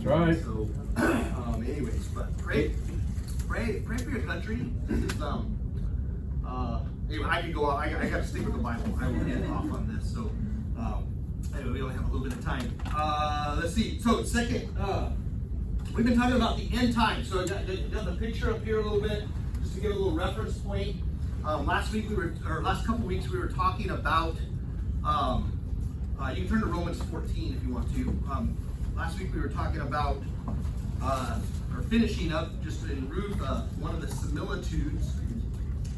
right. So, anyways, but pray for your country. This is, anyway, I could go off. I got to stick with the Bible. I will end off on this. So, anyway, we only have a little bit of time. Let's see. So, second, we've been talking about the end times. So, I got the picture up here a little bit, just to give a little reference point. Last couple weeks, we were talking about. You can turn to Romans 14 if you want to. Last week we were talking about, or finishing up just in Ruth, one of the similitudes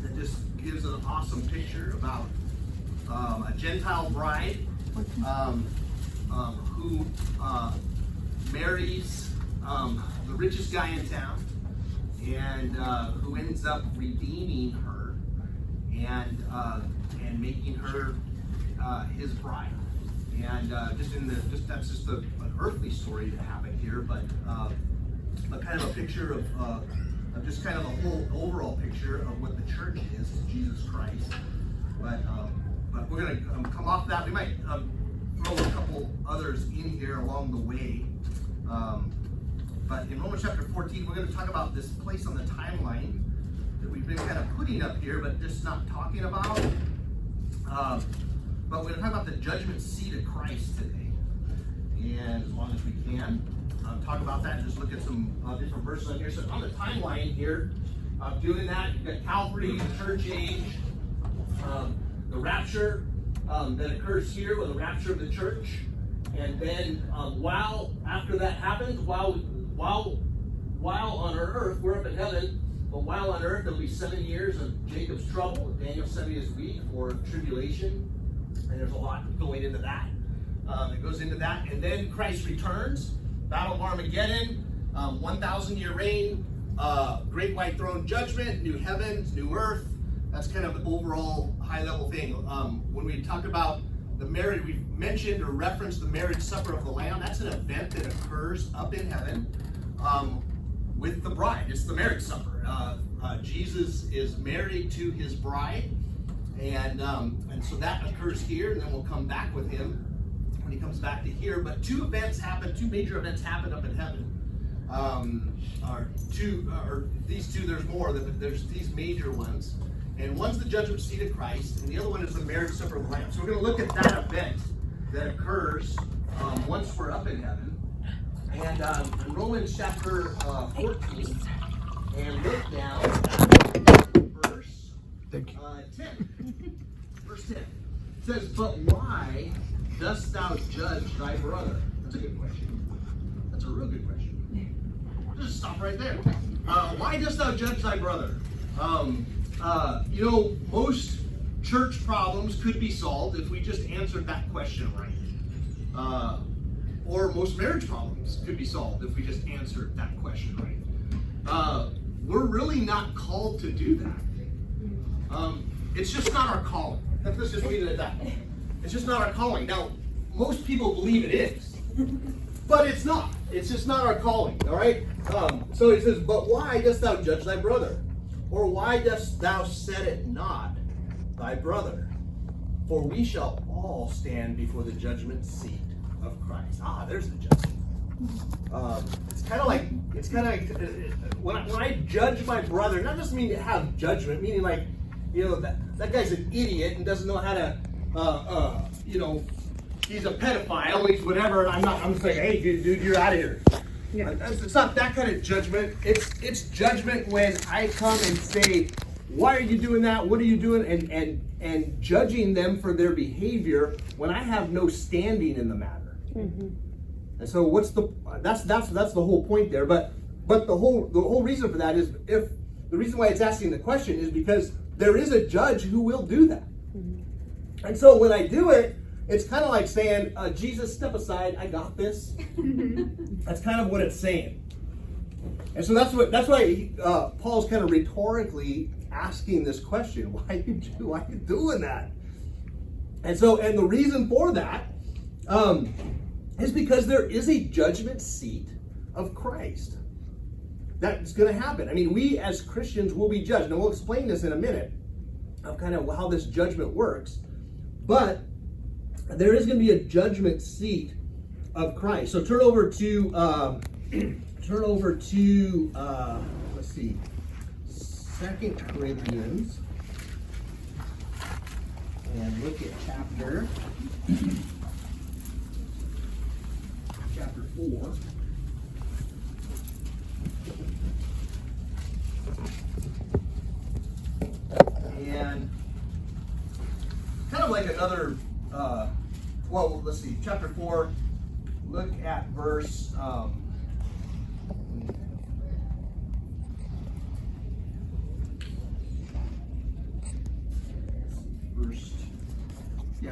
that just gives an awesome picture about a Gentile bride who marries the richest guy in town and who ends up redeeming her and making her his bride. And that's just an earthly story that happened here, but kind of a picture of just kind of a whole overall picture of what the church is to Jesus Christ. But we're going to come off that. We might throw a couple others in here along the way. But in Romans chapter 14, we're going to talk about this place on the timeline that we've been kind of putting up here, but just not talking about. But we're going to talk about the judgment seat of Christ today. And as long as we can, talk about that and just look at some different verses on here. So on the timeline here, doing that, you've got Calvary, the church age, the rapture that occurs here with the rapture of the church. And then after that happens, while on earth, we're up in heaven, but while on earth, there'll be 7 years of Jacob's trouble, Daniel's 70th week, or tribulation. And there's a lot going into that. It goes into that. And then Christ returns, Battle of Armageddon, 1,000-year reign, great white throne judgment, new heavens, new earth. That's kind of the overall high-level thing. When we talked about the marriage, we mentioned or referenced the marriage supper of the Lamb. That's an event that occurs up in heaven with the bride. It's the marriage supper. Jesus is married to his bride. And so that occurs here, and then we'll come back with him when he comes back to here. But two major events happen up in heaven. These two, there's more. There's these major ones. And one's the judgment seat of Christ, and the other one is the marriage supper of the Lamb. So we're going to look at that event that occurs once we're up in heaven. And in Romans chapter 14, and look down at verse 10. Verse 10. It says, "But why dost thou judge thy brother?" That's a good question. That's a real good question. Just stop right there. Why dost thou judge thy brother? Most church problems could be solved if we just answered that question right. Or most marriage problems could be solved if we just answered that question right. We're really not called to do that. It's just not our calling. Let's just leave it at that. It's just not our calling. Now, most people believe it is, but it's not. It's just not our calling, all right? So it says, "But why dost thou judge thy brother? Or why dost thou set it not thy brother? For we shall all stand before the judgment seat of Christ." There's the judgment. It's kind of like when I judge my brother, not just mean to have judgment, meaning like, that guy's an idiot and doesn't know how to, he's a pedophile, he's whatever, and I'm just like, hey, dude, you're out of here. Yeah. It's not that kind of judgment. It's judgment when I come and say, why are you doing that? What are you doing? And judging them for their behavior when I have no standing in the matter. Mm-hmm. And so that's the whole point there. But the whole reason for that is the reason why it's asking the question is because there is a judge who will do that. Mm-hmm. And so when I do it, it's kind of like saying, Jesus, step aside, I got this. That's kind of what it's saying. And so that's why Paul's kind of rhetorically asking this question. Why are you doing that? And the reason for that is because there is a judgment seat of Christ. That's going to happen. I mean, we as Christians will be judged. And we'll explain this in a minute of kind of how this judgment works. But there is going to be a judgment seat of Christ. So turn over to turn over to, let's see, 2 Corinthians, and look at chapter 4. And kind of like another, well, let's see, chapter 4, look at verse,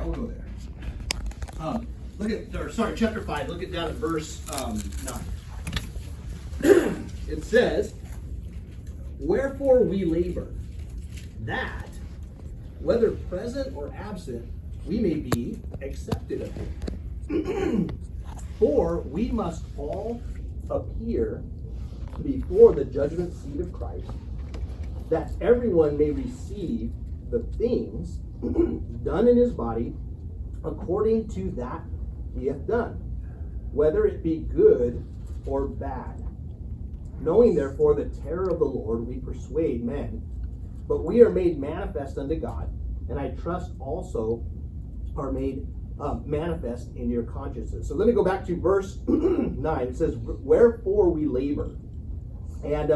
we'll go there. Chapter 5, look at down at verse 9. It says, "Wherefore we labor, that, whether present or absent, we may be accepted of him. For we must all appear before the judgment seat of Christ, that everyone may receive the things done in his body according to that he hath done, whether it be good or bad. Knowing therefore the terror of the Lord, we persuade men, but we are made manifest unto God, and I trust also are made manifest in your consciences." So let me go back to verse 9. It says, "Wherefore we labor," and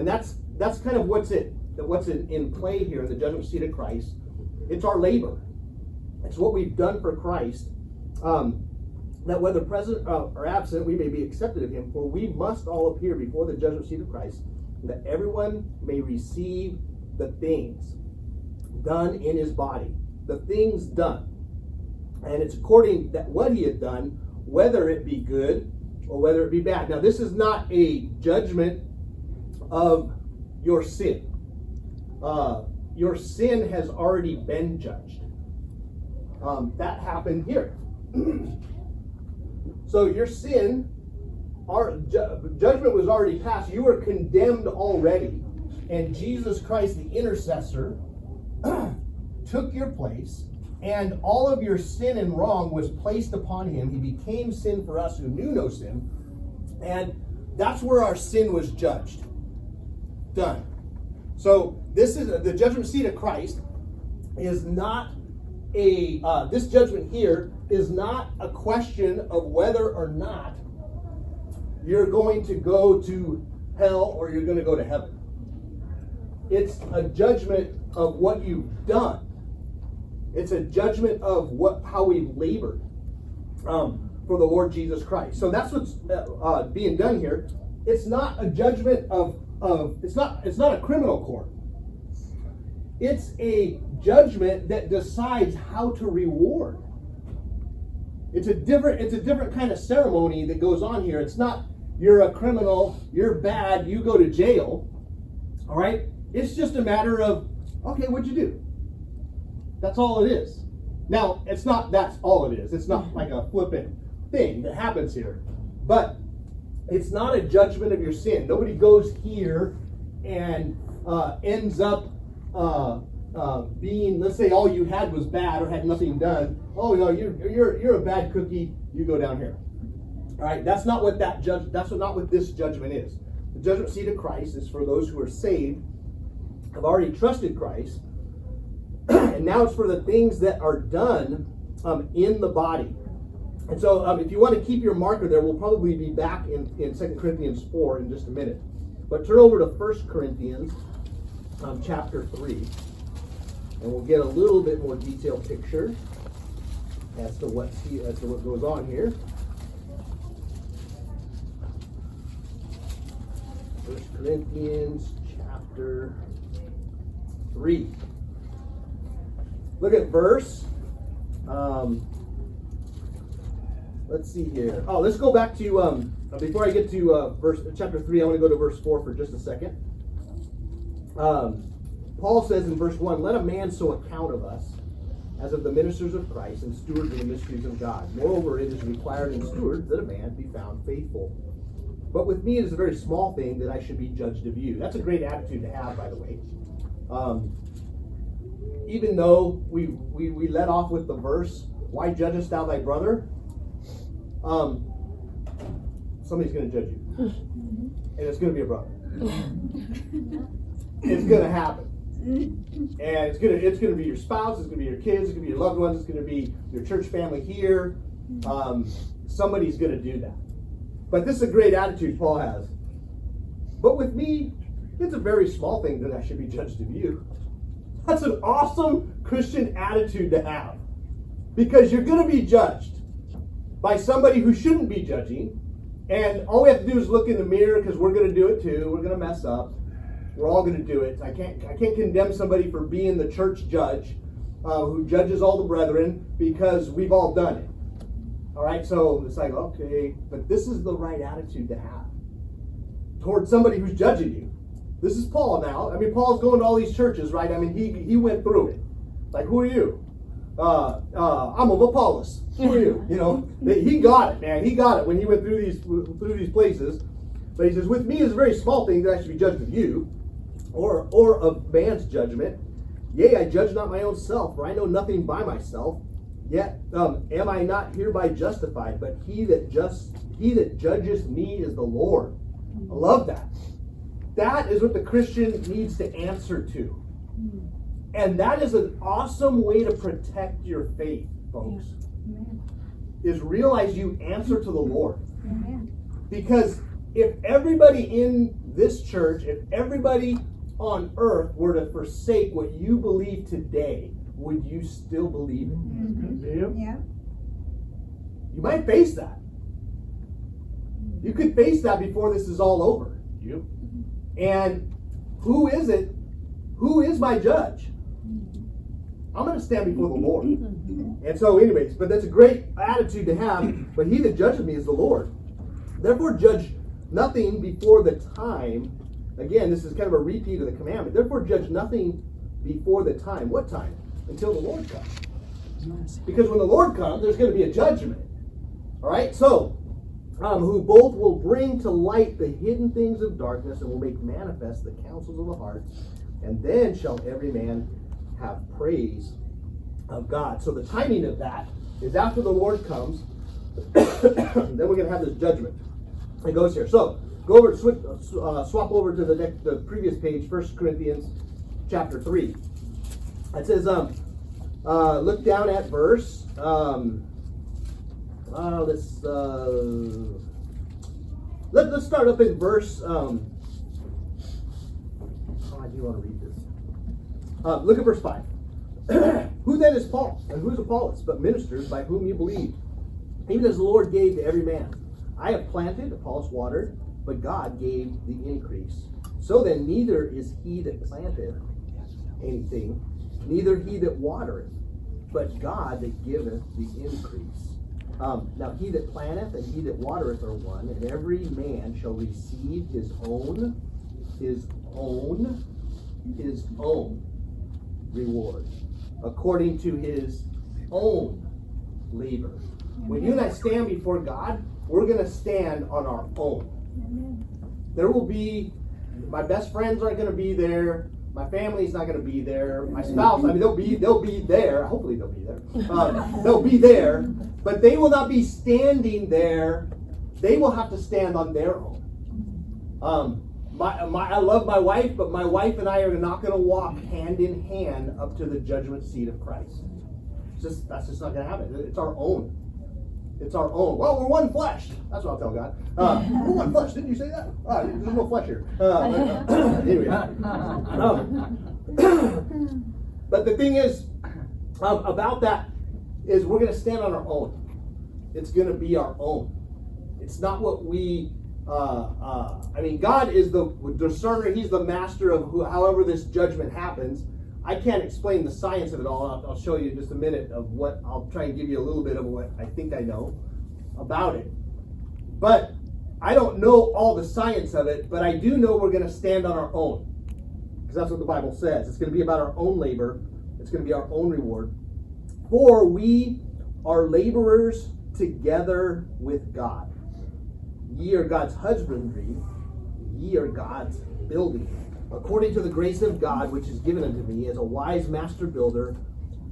that's kind of what's in play here in the judgment seat of Christ. It's our labor. It's what we've done for Christ. That whether present or absent, we may be accepted of him. For we must all appear before the judgment seat of Christ, that everyone may receive the things done in his body. The things done. And it's according that what he had done, whether it be good or whether it be bad. Now, this is not a judgment of your sin. Your sin has already been judged. That happened here. So your sin, judgment was already passed. You were condemned already. And Jesus Christ, the intercessor, took your place, and all of your sin and wrong was placed upon him. He became sin for us who knew no sin. And that's where our sin was judged. Done. So this is the judgment seat of Christ is not this judgment here is not a question of whether or not you're going to go to hell or you're going to go to heaven. It's a judgment of what you've done. It's a judgment of how we've labored for the Lord Jesus Christ. So that's what's being done here. It's not a judgment of it's not a criminal court. It's a judgment that decides how to reward. It's a different kind of ceremony that goes on here. It's not you're a criminal, you're bad, you go to jail. All right? It's just a matter of, okay, what'd you do? That's all it is. Now, it's not that's all it is. It's not like a flippant thing that happens here. But it's not a judgment of your sin. Nobody goes here and ends up being, let's say all you had was bad or had nothing done. Oh no, you're a bad cookie. You go down here. All right, that's not what not what this judgment is. The judgment seat of Christ is for those who are saved, have already trusted Christ, and now it's for the things that are done in the body. And so if you want to keep your marker there, we'll probably be back in 2 Corinthians 4 in just a minute. But turn over to 1 Corinthians chapter 3, and we'll get a little bit more detailed picture as to what goes on here. 1 Corinthians chapter 3. Look at verse. Let's see here. Oh, let's go back to before I get to chapter 3. I want to go to verse 4 for just a second. Paul says in verse 1, "Let a man so account of us as of the ministers of Christ and stewards of the mysteries of God. Moreover, it is required in stewards that a man be found faithful. But with me it is a very small thing that I should be judged of you." That's a great attitude to have, by the way. Even though we let off with the verse, "Why judgest thou thy brother?" somebody's going to judge you. And it's going to be a brother. It's going to happen. And it's going to be your spouse, it's going to be your kids, it's going to be your loved ones, it's going to be your church family here. Somebody's going to do that. But this is a great attitude Paul has. But with me, it's a very small thing that I should be judged of you. That's an awesome Christian attitude to have. Because you're going to be judged by somebody who shouldn't be judging. And all we have to do is look in the mirror, because we're going to do it too. We're going to mess up. We're all going to do it. I can't condemn somebody for being the church judge who judges all the brethren, because we've all done it. All right, so it's like, okay, but this is the right attitude to have towards somebody who's judging you. This is Paul now. I mean, Paul's going to all these churches, right? I mean, he went through it. Like, who are you? I'm of Apollos. Who are you? You know, he got it, man. He got it when he went through these places. But he says, with me is a very small thing that I should be judged of you, or of man's judgment. Yea, I judge not my own self, for I know nothing by myself. Yet am I not hereby justified, but he that judges me is the Lord. I love that. That is what the Christian needs to answer to. And that is an awesome way to protect your faith, folks. Is realize you answer to the Lord. Because if everybody in this church, if everybody on earth were to forsake what you believe today, would you still believe it? Yeah. You might face that. You could face that before this is all over. Yep. And who is it? Who is my judge? I'm going to stand before the Lord. And so anyways, but that's a great attitude to have. But he that judges me is the Lord. Therefore judge nothing before the time. Again, this is kind of a repeat of the commandment. Therefore judge nothing before the time. What time? Until the Lord comes. Because when the Lord comes, there's going to be a judgment. All right? So, who both will bring to light the hidden things of darkness and will make manifest the counsels of the heart. And then shall every man have praise of God. So the timing of that is after the Lord comes, then we're going to have this judgment. It goes here. So, go over, swap over to the previous page, 1 Corinthians chapter 3. It says, look down at verse, let's start up in verse, how do you want to read this? Look at verse 5. Who then is Paul, and who is Apollos, but ministers by whom you believe, even as the Lord gave to every man. I have planted, Apollos watered, but God gave the increase. So then neither is he that planteth anything, neither he that watereth, but God that giveth the increase. Now he that planteth and he that watereth are one, and every man shall receive his own reward, according to his own labor. When you and I stand before God, we're going to stand on our own. There will be, my best friends aren't going to be there. My family's not going to be there. My spouse, I mean, they'll be there. Hopefully they'll be there. They'll be there, but they will not be standing there. They will have to stand on their own. I love my wife, but my wife and I are not going to walk hand in hand up to the judgment seat of Christ. That's just not going to happen. It's our own. It's our own. Well, we're one flesh. That's what I'll tell God. We're one flesh. Didn't you say that? There's no flesh here. Anyway. But the thing is, about that is we're going to stand on our own. It's going to be our own. It's not what we... God is the discerner. He's the master of however this judgment happens. I can't explain the science of it all. I'll show you in just a minute of what, I'll try and give you a little bit of what I think I know about it. But I don't know all the science of it, but I do know we're going to stand on our own. Because that's what the Bible says. It's going to be about our own labor. It's going to be our own reward. For we are laborers together with God. Ye are God's husbandry, ye are God's building. According to the grace of God, which is given unto me as a wise master builder,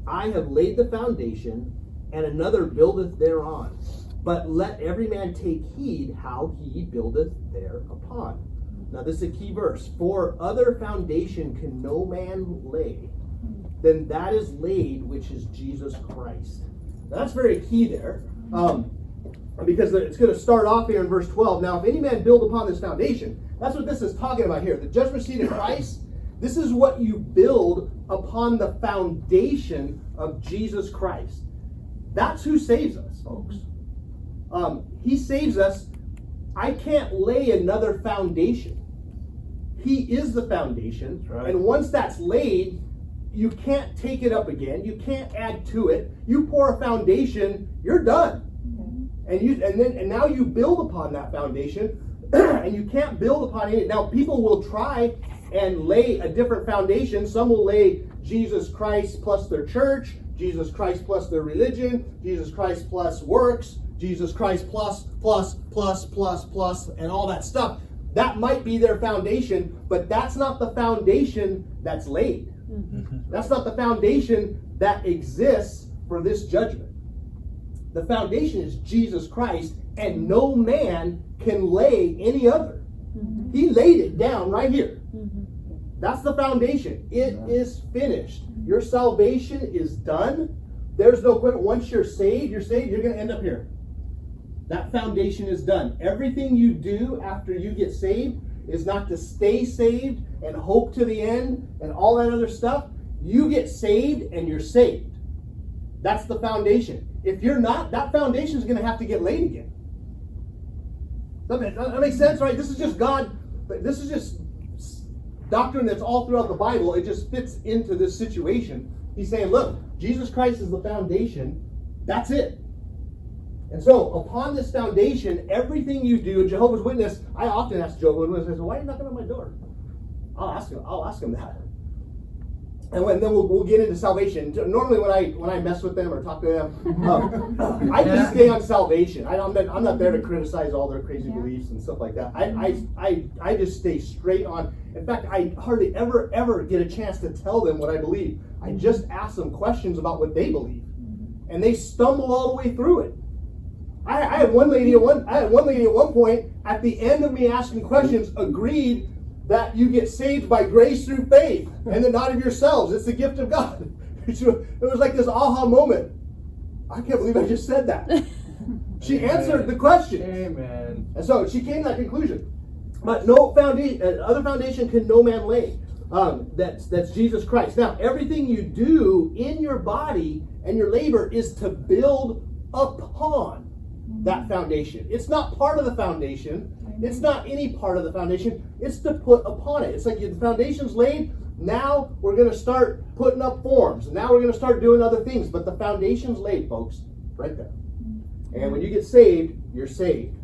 I have laid the foundation, and another buildeth thereon. But let every man take heed how he buildeth thereupon. Now this is a key verse. For other foundation can no man lay than that is laid, which is Jesus Christ. Now that's very key there. Because it's going to start off here in verse 12. Now, if any man build upon this foundation, that's what this is talking about here. The judgment seat of Christ, this is what you build upon the foundation of Jesus Christ. That's who saves us, folks. He saves us. I can't lay another foundation. He is the foundation. Right. And once that's laid, you can't take it up again. You can't add to it. You pour a foundation, you're done. And now you build upon that foundation, and you can't build upon it. Now people will try and lay a different foundation. Some will lay Jesus Christ plus their church, Jesus Christ plus their religion, Jesus Christ plus works, Jesus Christ plus, and all that stuff. That might be their foundation, but that's not the foundation that's laid. That's not the foundation that exists for this judgment. The foundation is Jesus Christ, and no man can lay any other. He laid it down right here. That's the foundation. It is finished. Your salvation is done. There's no question. Once you're saved, you're going to end up here. That foundation is done. Everything you do after you get saved is not to stay saved and hope to the end and all that other stuff. You get saved and you're saved. That's the foundation. If you're not, that foundation is going to have to get laid again. That makes sense, right? This is just God. This is just doctrine that's all throughout the Bible. It just fits into this situation. He's saying, look, Jesus Christ is the foundation. That's it. And so, upon this foundation, everything you do, Jehovah's Witness, I often ask Jehovah's Witnesses, why are you knocking on my door? I'll ask him that. And then we'll get into salvation. Normally, when I mess with them or talk to them, I just stay on salvation. I'm not there to criticize all their crazy beliefs and stuff like that. I just stay straight on. In fact, I hardly ever get a chance to tell them what I believe. I just ask them questions about what they believe, and they stumble all the way through it. I had one lady at one point, at the end of me asking questions, agreed that you get saved by grace through faith, and then not of yourselves. It's the gift of God. It was like this aha moment. I can't believe I just said that. She answered the question. Amen. And so she came to that conclusion. But no foundation, other foundation can no man lay. That's Jesus Christ. Now, everything you do in your body and your labor is to build upon that foundation. It's not part of the foundation. It's not any part of the foundation. It's to put upon it. It's like the foundation's laid. Now we're going to start putting up forms. Now we're going to start doing other things. But the foundation's laid, folks, right there. And when you get saved, you're saved.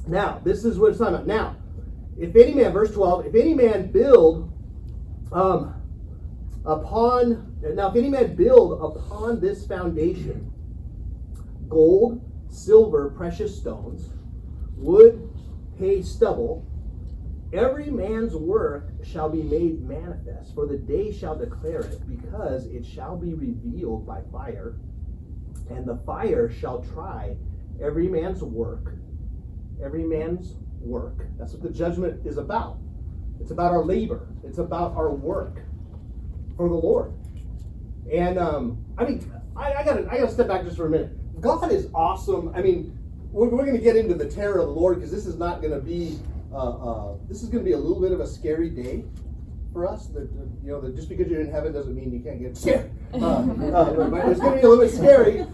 Now, this is what it's talking about. Now, if any man, verse 12, if any man build upon this foundation gold, silver, precious stones, wood, hay, stubble, every man's work shall be made manifest, for the day shall declare it, because it shall be revealed by fire, and the fire shall try every man's work. Every man's work. That's what the judgment is about. It's about our labor. It's about our work for the Lord. And I gotta step back just for a minute. God is awesome. I mean, we're going to get into the terror of the Lord, because this is not going to be. This is going to be a little bit of a scary day for us. Just because you're in heaven doesn't mean you can't get scared. But it's going to be a little bit scary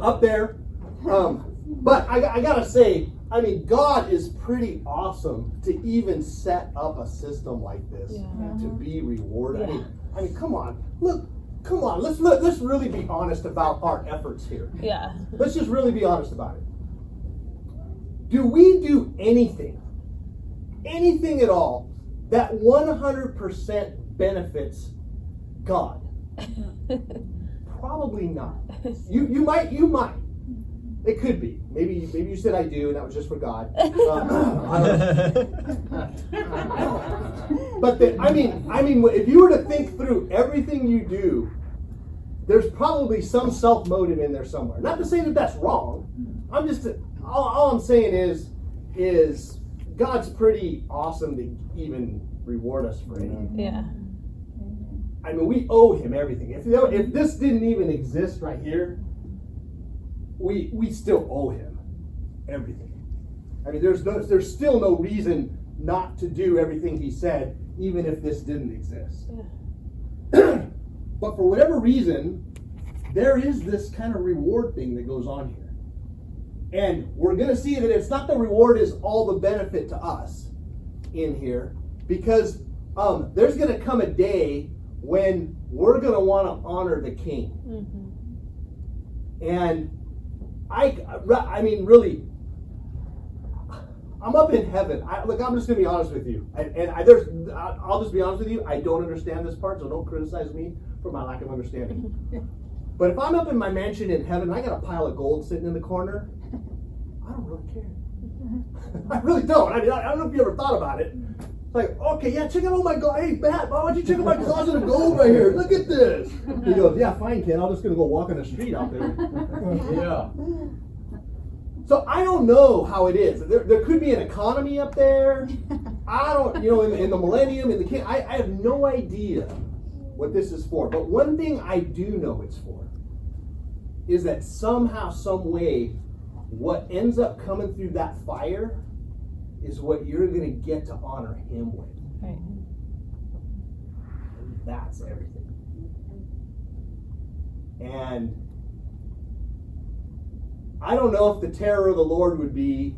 up there. But I gotta say, I mean, God is pretty awesome to even set up a system like this to be rewarded. Yeah. I mean, come on, let's really be honest about our efforts here. Yeah. Let's just really be honest about it. Do we do anything at all, that 100% benefits God? Probably not. You might. It could be. Maybe you said I do, and that was just for God. I don't know. But I mean, if you were to think through everything you do there's probably some self-motive in there somewhere. Not to say that that's wrong. I'm just, all I'm saying is God's pretty awesome to even reward us for anything. Yeah. I mean, we owe him everything. If this didn't even exist right here, we still owe him everything. I mean, there's still no reason not to do everything he said, even if this didn't exist. Yeah. But for whatever reason, there is this kind of reward thing that goes on here. And we're going to see that it's not the reward is all the benefit to us in here, because there's going to come a day when we're going to want to honor the king. And I mean, really, I'm up in heaven. Look, I'm just going to be honest with you. I'll just be honest with you. I don't understand this part, so don't criticize me for my lack of understanding. But if I'm up in my mansion in heaven, and I got a pile of gold sitting in the corner, I don't really care. I really don't. I mean, I don't know if you ever thought about it. It's like, okay, yeah, check out all my gold. Hey, Matt, why don't you check out my closet of gold right here? Look at this. He goes, yeah, fine, Ken. I'm just going to go walk on the street out there. Yeah. So I don't know how it is. There could be an economy up there. I don't, in the millennium, in the king. I have no idea what this is for. But one thing I do know it's for is that somehow, some way, what ends up coming through that fire is what you're going to get to honor him with. Right. And that's everything. And I don't know if the terror of the Lord would be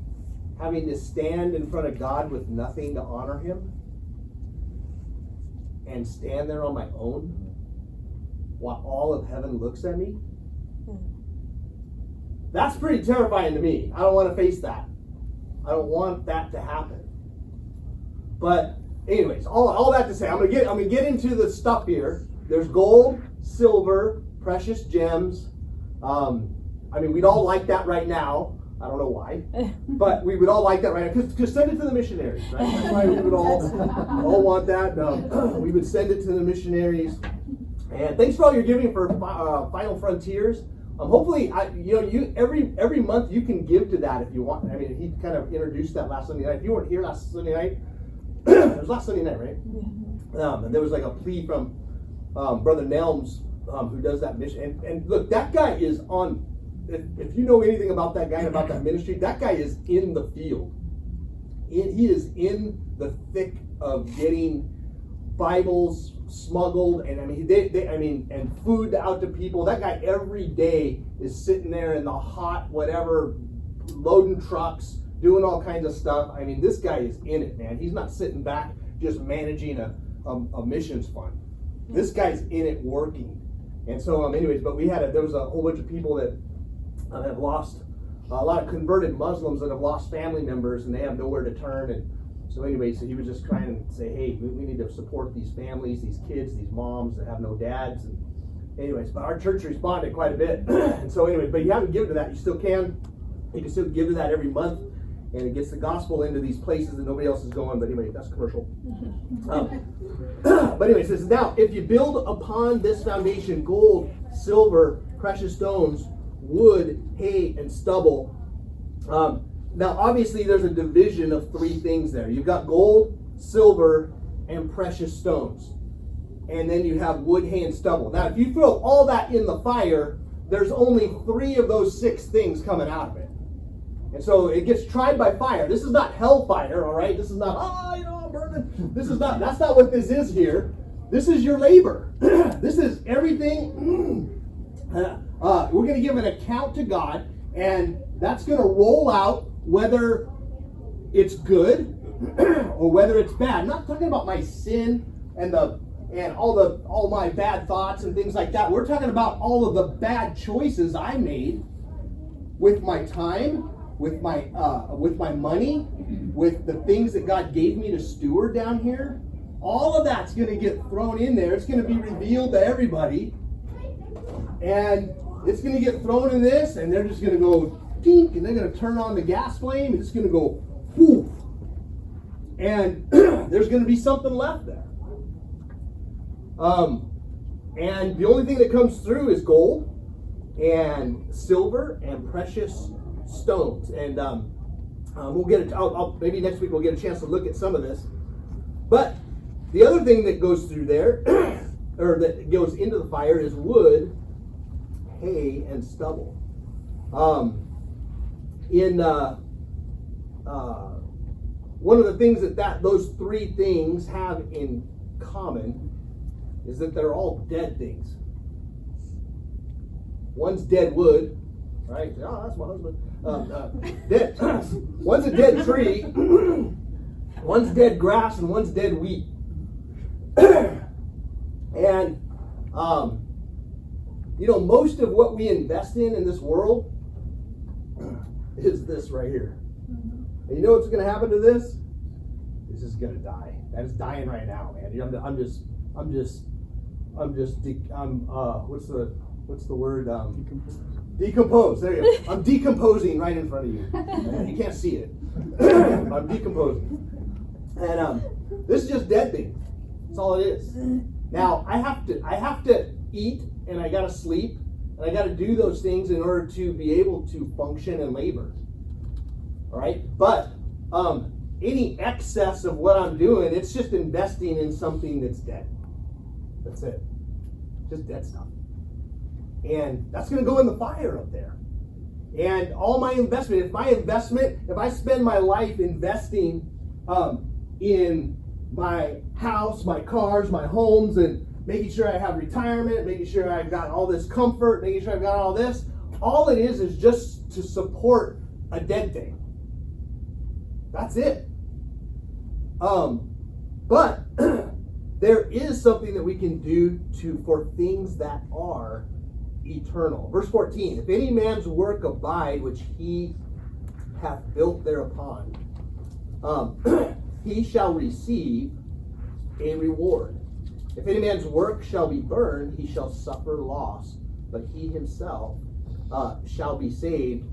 having to stand in front of God with nothing to honor him and stand there on my own while all of heaven looks at me. That's pretty terrifying to me. I don't want to face that. I don't want that to happen. But anyways, all that to say, I'm gonna get into the stuff here. There's gold, silver, precious gems. I mean, we'd all like that right now. I don't know why, but we would all like that right now. Because send it to the missionaries, right? That's why we would all want that. We would send it to the missionaries. And thanks for all your giving for Final Frontiers. Hopefully, every month you can give to that if you want. I mean, he kind of introduced that last Sunday night. If you weren't here last Sunday night, it was last Sunday night, right? Yeah. And there was like a plea from Brother Nelms, who does that mission. And look, that guy is on. If you know anything about that guy and about that ministry, that guy is in the field. He is in the thick of getting Bibles smuggled, and I mean, and food out to people. That guy every day is sitting there in the hot whatever, loading trucks, doing all kinds of stuff. I mean, this guy is in it, man. He's not sitting back just managing a missions fund. This guy's in it working. And so, anyways, but there was a whole bunch of people that have lost, a lot of converted Muslims that have lost family members, and they have nowhere to turn. And so anyway, so he was just trying to say, hey, we need to support these families, these kids, these moms that have no dads. And anyways, but our church responded quite a bit. And so anyways, but you haven't given to that, you still can. You can still give to that every month, and it gets the gospel into these places that nobody else is going. But anyway, that's commercial. But anyway, it says, now, if you build upon this foundation gold, silver, precious stones, wood, hay, and stubble. Now, obviously, there's a division of three things there. You've got gold, silver, and precious stones. And then you have wood, hay, and stubble. Now, if you throw all that in the fire, there's only 3 of those 6 things coming out of it. And so it gets tried by fire. This is not hellfire, all right? This is not, I'm burning. That's not what this is here. This is your labor. This is everything. We're going to give an account to God, and that's going to roll out whether it's good or whether it's bad. I'm not talking about my sin and all my bad thoughts and things like that. We're talking about all of the bad choices I made with my time, with my money, with the things that God gave me to steward down here. All of that's going to get thrown in there. It's going to be revealed to everybody. And it's going to get thrown in this, and they're just going to go dink, and they're going to turn on the gas flame, and it's going to go poof. And there's going to be something left there. And the only thing that comes through is gold and silver and precious stones. And we'll get it. Maybe next week we'll get a chance to look at some of this. But the other thing that goes through there, or that goes into the fire, is wood, hay, and stubble. One of the things that those three things have in common is that they're all dead things. One's dead wood, right? Oh, that's my husband. Dead. One's a dead tree. One's dead grass, and one's dead wheat. And most of what we invest in this world is this right here. And you know what's going to happen to this? It's just going to die. That is dying right now, man. What's the word? Decompose. There you go. I'm decomposing right in front of you. You can't see it. I'm decomposing. And this is just dead thing. That's all it is. Now I have to eat, and I gotta sleep, and I gotta do those things in order to be able to function and labor. All right, but any excess of what I'm doing, it's just investing in something that's dead. That's it. Just dead stuff. And that's going to go in the fire up there. And all my investment, if I spend my life investing in my house, my cars, my homes, and making sure I have retirement, making sure I've got all this comfort, making sure I've got all this, all it is just to support a dead thing. That's it. But there is something that we can do for things that are eternal. Verse 14, if any man's work abide, which he hath built thereupon, he shall receive a reward. If any man's work shall be burned, he shall suffer loss, but he himself shall be saved,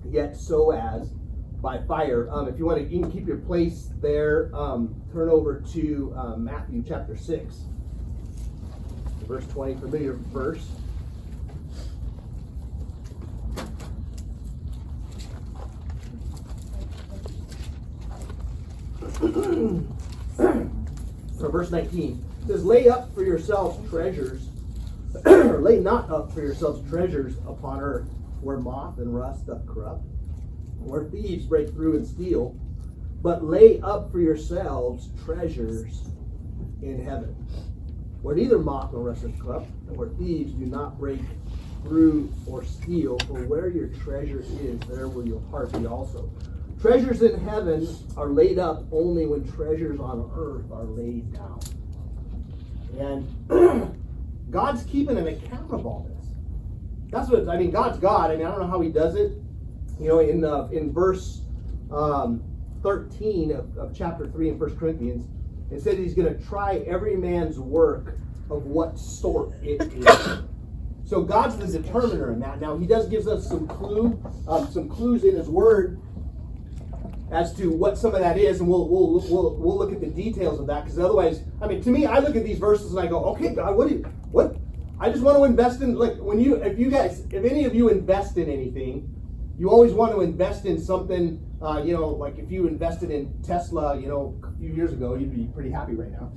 yet so as by fire. If you want to, you can keep your place there. Turn over to Matthew chapter 6, verse 20, familiar verse. So verse 19 says, lay up for yourselves treasures, or lay not up for yourselves treasures upon earth, where moth and rust doth corrupt, where thieves break through and steal, but lay up for yourselves treasures in heaven, where neither moth nor rust doth corrupt, and where thieves do not break through or steal. For where your treasure is, there will your heart be also. Treasures in heaven are laid up only when treasures on earth are laid down. And God's keeping an account of all this. That's what, God's God. I don't know how he does it. In verse 13 of chapter 3 in 1 Corinthians, it said he's going to try every man's work of what sort it is. So God's the determiner in that. Now, he does gives us some clues in his word as to what some of that is, and we'll look at the details of that, because otherwise, to me, I look at these verses and I go, okay, God, what? I just want to invest in, like, if any of you invest in anything, you always want to invest in something, like if you invested in Tesla, a few years ago, you'd be pretty happy right now.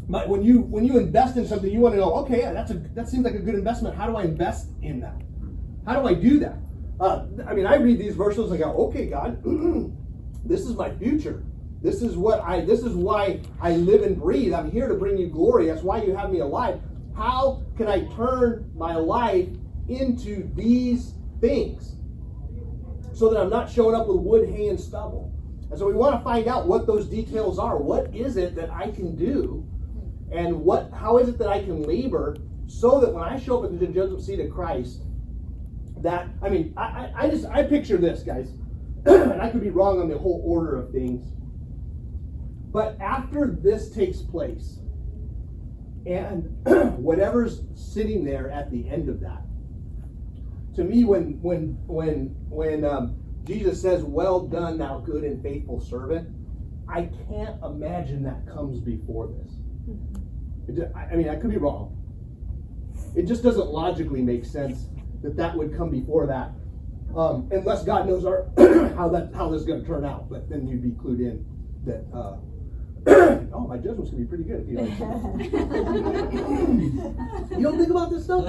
But when you invest in something, you want to know, okay, that seems like a good investment. How do I invest in that? How do I do that? I read these verses and I go, okay, God, this is my future. This is why I live and breathe. I'm here to bring you glory. That's why you have me alive. How can I turn my life into these things so that I'm not showing up with wood, hay, and stubble? And so we want to find out what those details are. What is it that I can do? And how is it that I can labor so that when I show up at the judgment seat of Christ, that, I picture this, guys, and I could be wrong on the whole order of things, but after this takes place, and whatever's sitting there at the end of that, to me, when Jesus says, well done, thou good and faithful servant, I can't imagine that comes before this. I could be wrong. It just doesn't logically make sense that would come before that, unless God knows how this is going to turn out. But then you'd be clued in that oh, my judgment's going to be pretty good if you don't. You don't think about this stuff.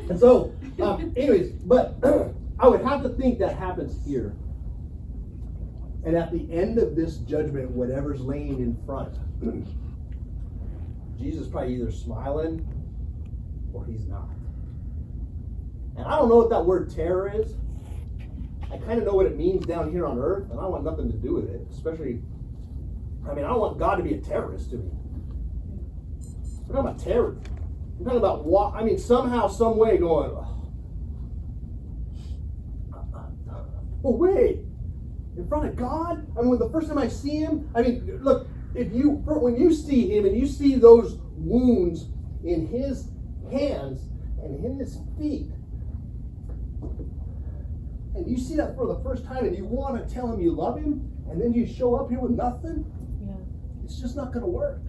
And so, anyways, but I would have to think that happens here. And at the end of this judgment, whatever's laying in front, Jesus is probably either smiling or he's not. And I don't know what that word terror is. I kind of know what it means down here on earth, and I want nothing to do with it. Especially, I don't want God to be a terrorist to me. We're talking about terror. We're talking about what, somehow, some way going, oh wait, in front of God? When the first time I see him, look, when you see him and you see those wounds in his hands and in his feet, and you see that for the first time and you want to tell him you love him, and then you show up here with nothing, it's just not going to work.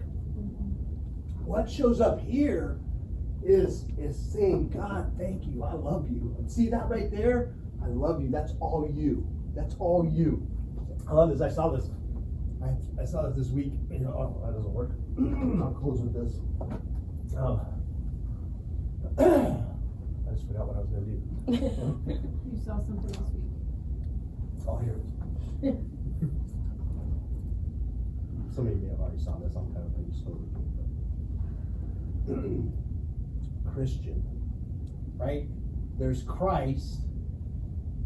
What shows up here is saying, God, thank you, I love you. And see that right there? I love you. That's all you. That's all you. I love this. I saw this this week. Oh, that doesn't work. I'll close with this. I just forgot what I was going to do. You saw something this week. Oh, here it is. Some of you may have already saw this. I'm kind of pretty slow. Christian, right? There's Christ,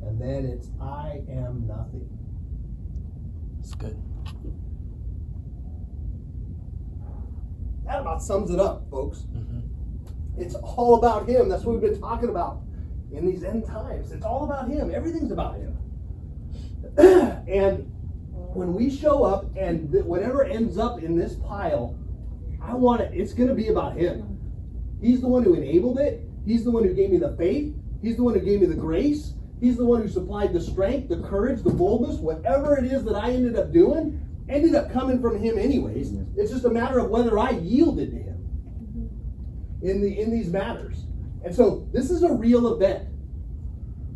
and then it's I am nothing. That's good. That about sums it up, folks. Mm-hmm. It's all about him. That's what we've been talking about in these end times. It's all about him. Everything's about him. And when we show up and whatever ends up in this pile, it's going to be about him. He's the one who enabled it. He's the one who gave me the faith. He's the one who gave me the grace. He's the one who supplied the strength, the courage, the boldness, whatever it is that I ended up doing, ended up coming from him anyways. It's just a matter of whether I yielded to him in these matters. And so this is a real event.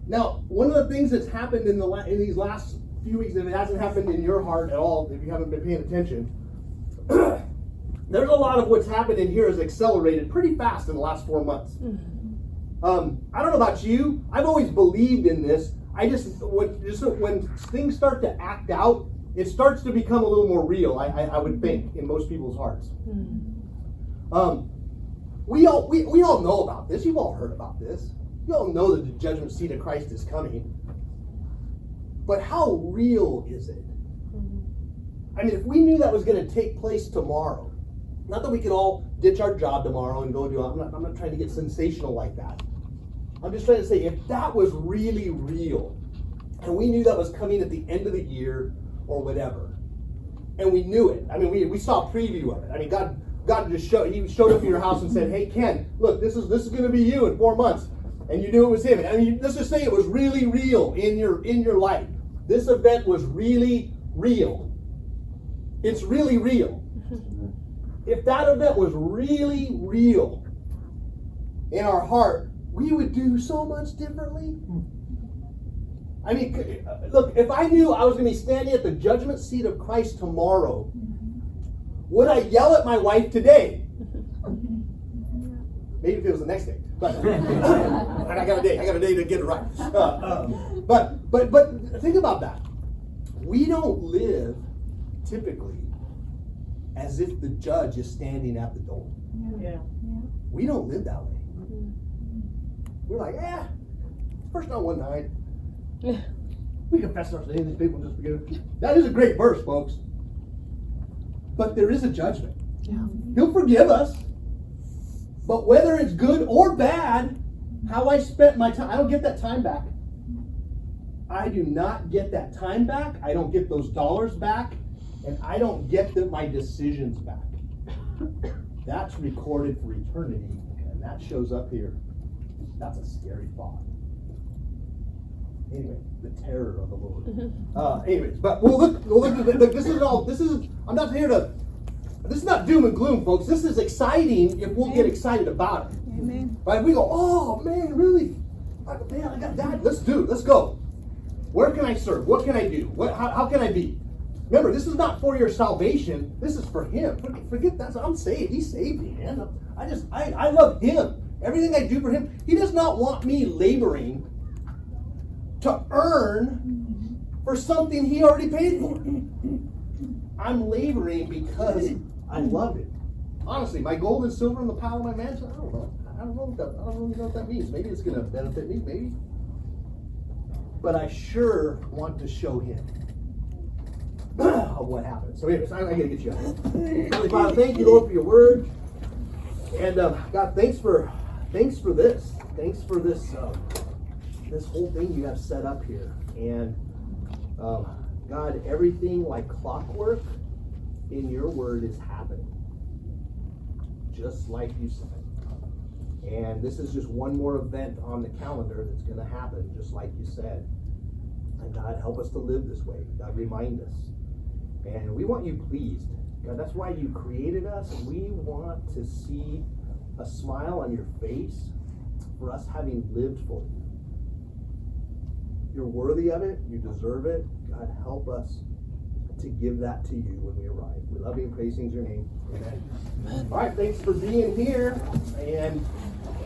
Now, one of the things that's happened in these last few weeks, and it hasn't happened in your heart at all if you haven't been paying attention, there's a lot of what's happened in here has accelerated pretty fast in the last 4 months. I don't know about you. I've always believed in this. When things start to act out, it starts to become a little more real, I would think, in most people's hearts. We all know about this. You've all heard about this. You all know that the judgment seat of Christ is coming. But how real is it? If we knew that was going to take place tomorrow, not that we could all ditch our job tomorrow and go do, I'm not trying to get sensational like that. I'm just trying to say, if that was really real, and we knew that was coming at the end of the year or whatever, and we knew it. We saw a preview of it. God just showed up in your house and said, hey, Ken, look, this is going to be you in 4 months. And you knew it was him. Let's just say it was really real in your life. This event was really real. It's really real. If that event was really real in our heart, we would do so much differently. Look, if I knew I was going to be standing at the judgment seat of Christ tomorrow, would I yell at my wife today? Maybe if it was the next day. But I got a day to get it right. But think about that. We don't live typically as if the judge is standing at the door. Yeah. We don't live that way. We're like, first on one night. We confess our sins, these people just forgive. That is a great verse, folks. But there is a judgment. Yeah. He'll forgive us. But whether it's good or bad, how I spent my time, I don't get that time back. I do not get that time back. I don't get those dollars back. And I don't get my decisions back. That's recorded for eternity. And that shows up here. That's a scary thought. Anyway, the terror of the Lord. Anyways, but we'll look at this is I'm not here to This is not doom and gloom, folks. This is exciting if we'll get excited about it. Amen. Right? We go, oh man, really? Man, I got that. Let's do it. Let's go. Where can I serve? What can I do? How can I be? Remember, this is not for your salvation. This is for Him. Forget that. I'm saved. He saved me, man. I love Him. Everything I do for Him. He does not want me laboring to earn for something He already paid for. I'm laboring because I love it. Honestly, my gold and silver and the pile of my mansion, I don't know. I don't really know what that means. Maybe it's going to benefit me, maybe. But I sure want to show Him of what happened. So anyways, I got to get you out. Heavenly Father, thank you, Lord, for your word. And God, thanks for this. Thanks for this this whole thing you have set up here. And God, everything like clockwork in your word is happening. Just like you said. And this is just one more event on the calendar that's going to happen, just like you said. And God, help us to live this way. God, remind us. And we want you pleased. God, that's why you created us. We want to see a smile on your face for us having lived for you. You're worthy of it. You deserve it. God, help us to give that to you when we arrive. We love you and praise your name. Amen. Amen. All right, thanks for being here. And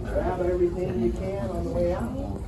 grab everything you can on the way out.